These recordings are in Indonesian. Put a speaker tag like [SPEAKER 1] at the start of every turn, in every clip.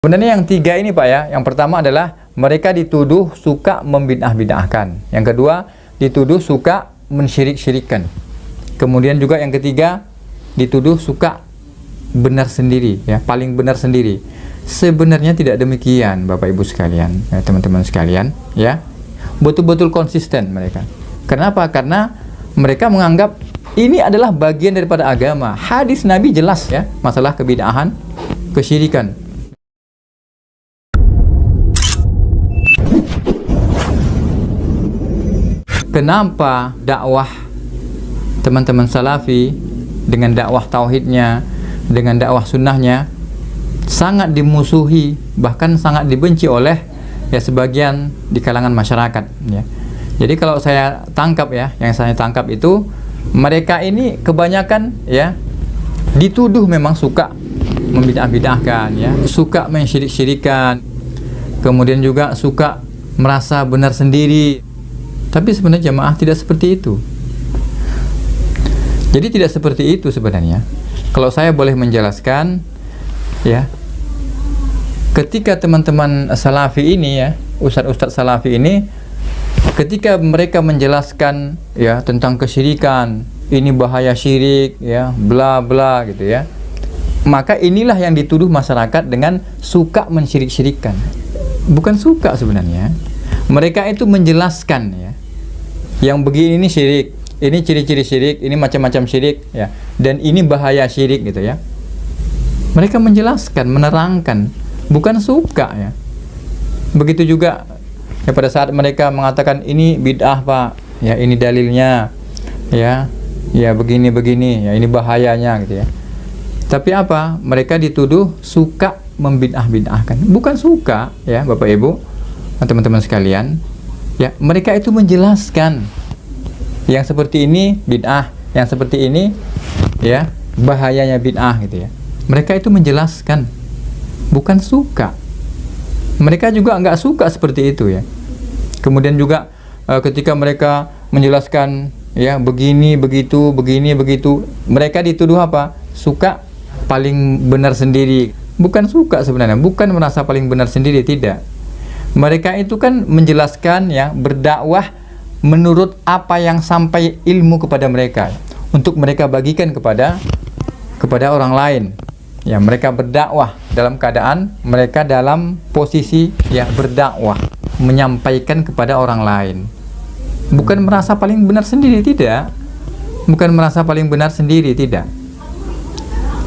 [SPEAKER 1] Sebenarnya yang tiga ini Pak ya, yang pertama adalah mereka dituduh suka membid'ah-bid'ahkan. Yang kedua, dituduh suka mensyirik-syirikkan. Kemudian juga yang ketiga, dituduh suka benar sendiri, ya, paling benar sendiri. Sebenarnya tidak demikian Bapak Ibu sekalian, ya, teman-teman sekalian, ya. Betul-betul konsisten mereka. Kenapa? Karena mereka menganggap ini adalah bagian daripada agama. Hadis Nabi jelas ya, masalah kebid'ahan, kesyirikan. Kenapa dakwah teman-teman salafi dengan dakwah tauhidnya, dengan dakwah sunnahnya sangat dimusuhi, bahkan sangat dibenci oleh ya sebagian di kalangan masyarakat ya. Jadi kalau saya tangkap ya, yang saya tangkap itu mereka ini kebanyakan ya dituduh memang suka membid'ah-bid'ahkan ya, suka mensyirik-syirikan, kemudian juga suka merasa benar sendiri. Tapi sebenarnya jamaah tidak seperti itu. Jadi tidak seperti itu sebenarnya. Kalau saya boleh menjelaskan ya, ketika teman-teman salafi ini ya, ustadz-ustadz salafi ini, ketika mereka menjelaskan ya tentang kesyirikan, ini bahaya syirik ya, bla bla gitu ya, maka inilah yang dituduh masyarakat dengan suka mensyirik-syirikan. Bukan suka sebenarnya. Mereka itu menjelaskan ya, yang begini ini syirik, ini ciri-ciri syirik, ini macam-macam syirik ya, dan ini bahaya syirik gitu ya. Mereka menjelaskan, menerangkan, bukan suka ya. Begitu juga ya, pada saat mereka mengatakan ini bid'ah Pak, ya ini dalilnya, ya begini-begini, ya ini bahayanya gitu ya. Tapi apa? Mereka dituduh suka membid'ah-bid'ahkan. Bukan suka ya Bapak Ibu, teman-teman sekalian. Ya, mereka itu menjelaskan yang seperti ini bid'ah, yang seperti ini ya bahayanya bid'ah gitu ya. Mereka itu menjelaskan, bukan suka. Mereka juga nggak suka seperti itu ya. Kemudian juga ketika mereka menjelaskan ya begini begitu, begini begitu, mereka dituduh apa? Suka paling benar sendiri. Bukan suka sebenarnya, bukan merasa paling benar sendiri, tidak. Mereka itu kan menjelaskan ya, berdakwah menurut apa yang sampai ilmu kepada mereka, untuk mereka bagikan kepada orang lain. Ya, mereka berdakwah dalam keadaan mereka dalam posisi ya berdakwah, menyampaikan kepada orang lain. Bukan merasa paling benar sendiri, tidak. Bukan merasa paling benar sendiri, tidak.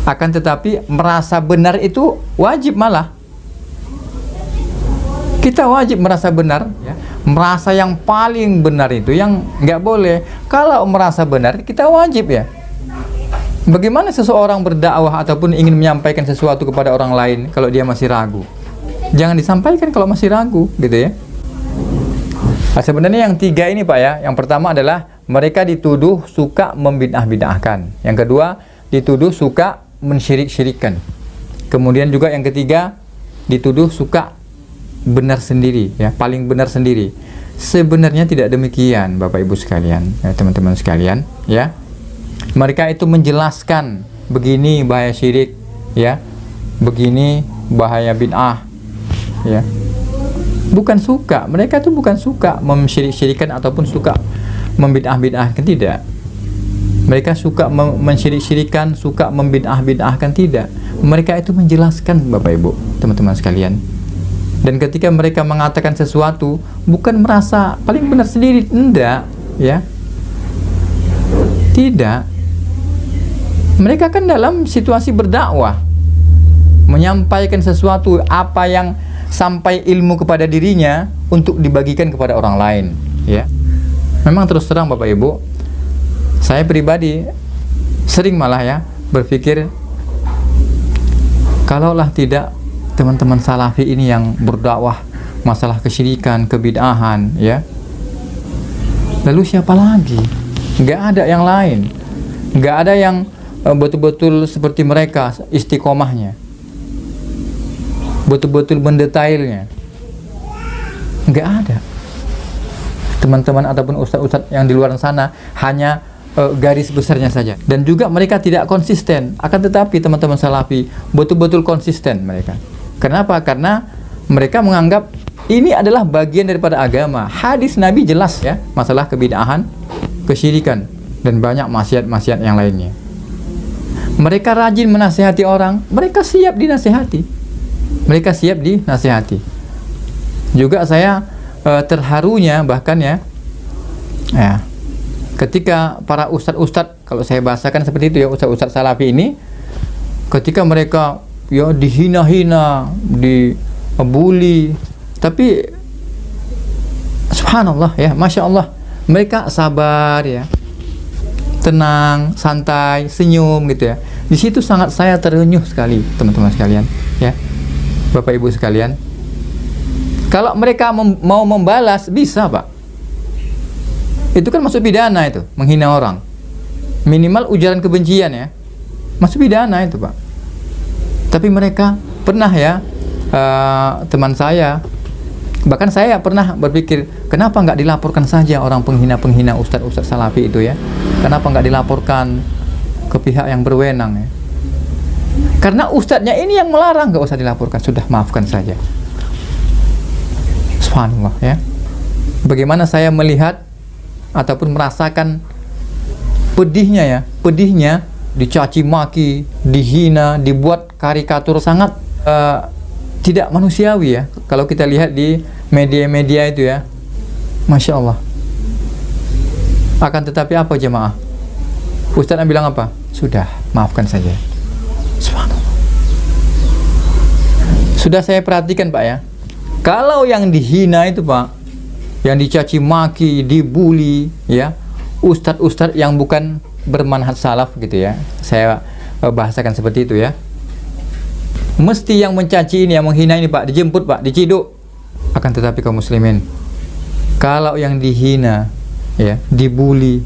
[SPEAKER 1] Akan tetapi merasa benar itu wajib malah. Kita wajib merasa benar ya. Merasa yang paling benar itu yang nggak boleh. Kalau merasa benar kita wajib ya. Bagaimana seseorang berdakwah ataupun ingin menyampaikan sesuatu kepada orang lain kalau dia masih ragu? Jangan disampaikan kalau masih ragu gitu ya. Nah, sebenarnya yang tiga ini Pak ya, yang pertama adalah mereka dituduh suka membid'ah-bid'ahkan. Yang kedua, dituduh suka mensyirik-syirikkan. Kemudian juga yang ketiga, dituduh suka benar sendiri ya, paling benar sendiri. Sebenarnya tidak demikian Bapak Ibu sekalian, ya, teman-teman sekalian ya. Mereka itu menjelaskan begini bahaya syirik ya, begini bahaya bid'ah ya. Bukan suka, mereka itu bukan suka mensyirik-syirikan ataupun suka membid'ah-bid'ahkan, tidak. Mereka suka mensyirik-syirikan, suka membid'ah-bid'ahkan, tidak. Mereka itu menjelaskan Bapak Ibu, teman-teman sekalian. Dan ketika mereka mengatakan sesuatu, bukan merasa paling benar sendiri, enggak ya, tidak. Mereka kan dalam situasi berdakwah, menyampaikan sesuatu apa yang sampai ilmu kepada dirinya untuk dibagikan kepada orang lain ya. Memang terus terang Bapak Ibu, saya pribadi sering malah ya berpikir, kalaulah tidak teman-teman salafi ini yang berdakwah masalah kesyirikan, kebid'ahan ya, lalu siapa lagi? Nggak ada yang lain, nggak ada yang betul-betul seperti mereka istiqomahnya, betul-betul mendetailnya. Nggak ada. Teman-teman ataupun ustadz-ustadz yang di luar sana hanya garis besarnya saja, dan juga mereka tidak konsisten. Akan tetapi teman-teman salafi betul-betul konsisten mereka. Kenapa? Karena mereka menganggap ini adalah bagian daripada agama. Hadis Nabi jelas ya, masalah kebid'ahan, kesyirikan, dan banyak maksiat-maksiat yang lainnya. Mereka rajin menasihati orang, mereka siap dinasihati. Mereka siap dinasihati. Juga saya terharunya bahkan ya, ketika para ustadz-ustadz, kalau saya bahasakan seperti itu ya, ustadz-ustadz salafi ini, ketika mereka ya dihina-hina, dibully, tapi subhanallah ya, masya Allah, mereka sabar ya, tenang, santai, senyum gitu ya. Di situ sangat saya terenyuh sekali, teman-teman sekalian ya, Bapak Ibu sekalian. Kalau mereka mau membalas, bisa Pak. Itu kan masuk pidana itu, menghina orang. Minimal ujaran kebencian ya, masuk pidana itu Pak. Tapi mereka pernah ya, teman saya, bahkan saya pernah berpikir, kenapa nggak dilaporkan saja orang penghina-penghina ustadz-ustadz salafi itu ya? Kenapa nggak dilaporkan ke pihak yang berwenang ya? Karena ustadznya ini yang melarang, nggak usah dilaporkan, sudah maafkan saja. Subhanallah ya. Bagaimana saya melihat ataupun merasakan pedihnya ya, pedihnya dicaci maki, dihina, dibuat karikatur sangat tidak manusiawi ya. Kalau kita lihat di media-media itu ya, masya Allah. Akan tetapi apa jemaah? Ustadz bilang apa? Sudah, maafkan saja. Subhanallah. Sudah saya perhatikan Pak ya. Kalau yang dihina itu Pak, yang dicaci maki, dibully ya, ustadz-ustadz yang bukan bermanhaj salaf gitu ya. Saya bahasakan seperti itu ya. Mesti yang mencaci ini, yang menghina ini Pak, dijemput Pak, diciduk. Akan tetapi kaum muslimin, kalau yang dihina ya, dibully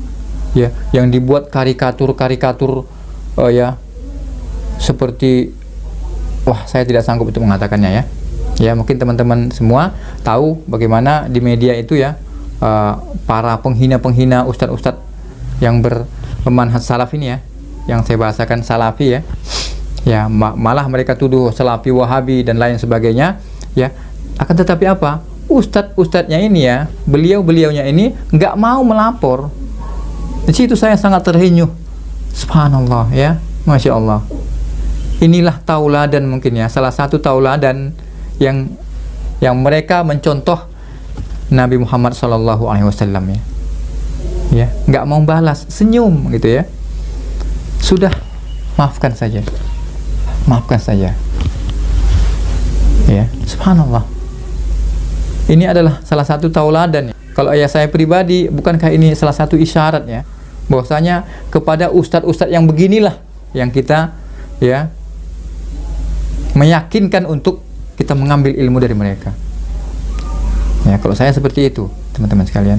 [SPEAKER 1] ya, yang dibuat karikatur-karikatur ya, seperti wah, saya tidak sanggup untuk mengatakannya ya. Ya, mungkin teman-teman semua tahu bagaimana di media itu ya, para penghina-penghina ustadz-ustadz yang bermanhaj salaf ini ya, yang saya bahasakan salafi ya. Ya, malah mereka tuduh salafi, wahabi dan lain sebagainya ya. Akan tetapi apa? Ustadz-ustadznya ini ya, beliau-beliaunya ini nggak mau melapor. Di situ saya sangat terhenyuh. Subhanallah ya, masya Allah. Inilah tauladan mungkin ya, salah satu tauladan yang mereka mencontoh Nabi Muhammad SAW ya, nggak mau balas, senyum gitu ya. Sudah, maafkan saja, maafkan saja ya. Subhanallah, ini adalah salah satu tauladan ya. Kalau ayah saya pribadi, bukankah ini salah satu isyarat ya, bahwasanya kepada ustadz-ustadz yang beginilah yang kita ya meyakinkan untuk kita mengambil ilmu dari mereka. Ya, kalau saya seperti itu, teman-teman sekalian.